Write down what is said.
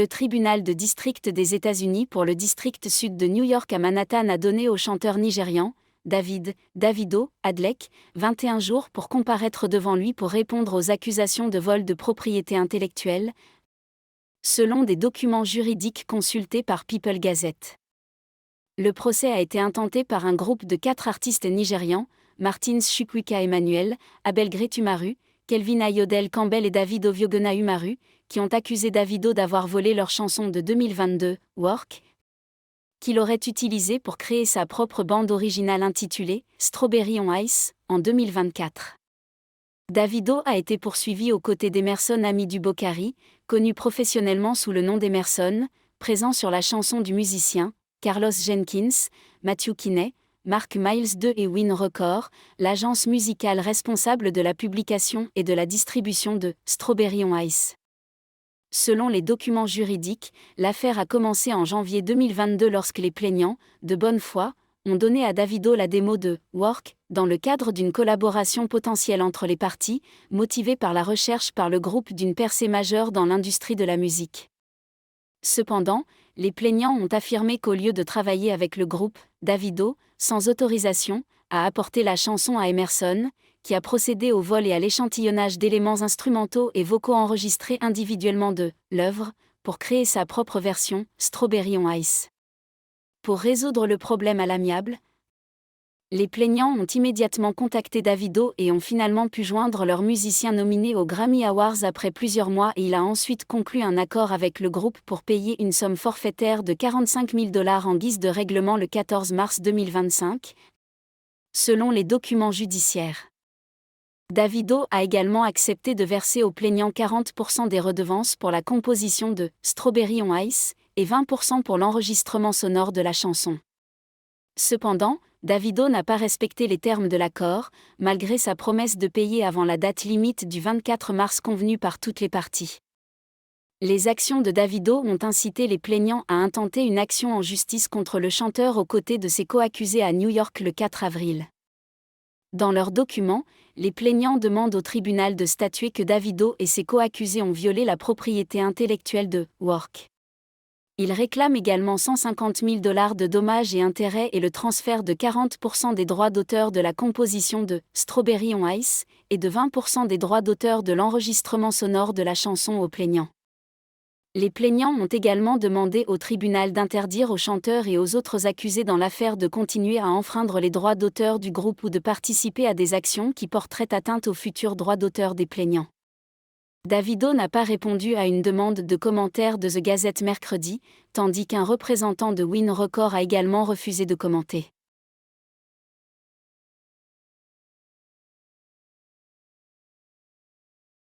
Le tribunal de district des États-Unis pour le district sud de New York à Manhattan a donné au chanteur nigérian, Davido Adeleke, 21 jours pour comparaître devant lui pour répondre aux accusations de vol de propriété intellectuelle, selon des documents juridiques consultés par People Gazette. Le procès a été intenté par un groupe de 4 artistes nigérians, Martins Chukwuka Emmanuel, Abel Gretumaru, Kelvin Ayodele Campbell et David Oviogona Umaru, qui ont accusé Davido d'avoir volé leur chanson de 2022, Work, qu'il aurait utilisée pour créer sa propre bande originale intitulée Strawberry on Ice, en 2024. Davido a été poursuivi aux côtés d'Emerson Amidou Bokari, connu professionnellement sous le nom d'Emerson, présent sur la chanson du musicien, Carlos Jenkins, Matthew Kinney, Mark Miles II et Win Record, l'agence musicale responsable de la publication et de la distribution de Strawberry on Ice. Selon les documents juridiques, l'affaire a commencé en janvier 2022 lorsque les plaignants, de bonne foi, ont donné à Davido la démo de « Work » dans le cadre d'une collaboration potentielle entre les parties, motivée par la recherche par le groupe d'une percée majeure dans l'industrie de la musique. Cependant, les plaignants ont affirmé qu'au lieu de travailler avec le groupe, Davido, sans autorisation, a apporté la chanson à Emerson, qui a procédé au vol et à l'échantillonnage d'éléments instrumentaux et vocaux enregistrés individuellement de l'œuvre, pour créer sa propre version, Strawberry on Ice. Pour résoudre le problème à l'amiable, les plaignants ont immédiatement contacté Davido et ont finalement pu joindre leur musicien nominé aux Grammy Awards après plusieurs mois et il a ensuite conclu un accord avec le groupe pour payer une somme forfaitaire de $45 000 en guise de règlement le 14 mars 2025, selon les documents judiciaires. Davido a également accepté de verser aux plaignants 40% des redevances pour la composition de « Strawberry on Ice » et 20% pour l'enregistrement sonore de la chanson. Cependant, Davido n'a pas respecté les termes de l'accord, malgré sa promesse de payer avant la date limite du 24 mars convenue par toutes les parties. Les actions de Davido ont incité les plaignants à intenter une action en justice contre le chanteur aux côtés de ses co-accusés à New York le 4 avril. Dans leurs documents, les plaignants demandent au tribunal de statuer que Davido et ses co-accusés ont violé la propriété intellectuelle de « Work ». Ils réclament également $150 000 de dommages et intérêts et le transfert de 40% des droits d'auteur de la composition de « Strawberry on Ice » et de 20% des droits d'auteur de l'enregistrement sonore de la chanson aux plaignants. Les plaignants ont également demandé au tribunal d'interdire aux chanteurs et aux autres accusés dans l'affaire de continuer à enfreindre les droits d'auteur du groupe ou de participer à des actions qui porteraient atteinte aux futurs droits d'auteur des plaignants. Davido n'a pas répondu à une demande de commentaire de The Gazette mercredi, tandis qu'un représentant de Win Record a également refusé de commenter.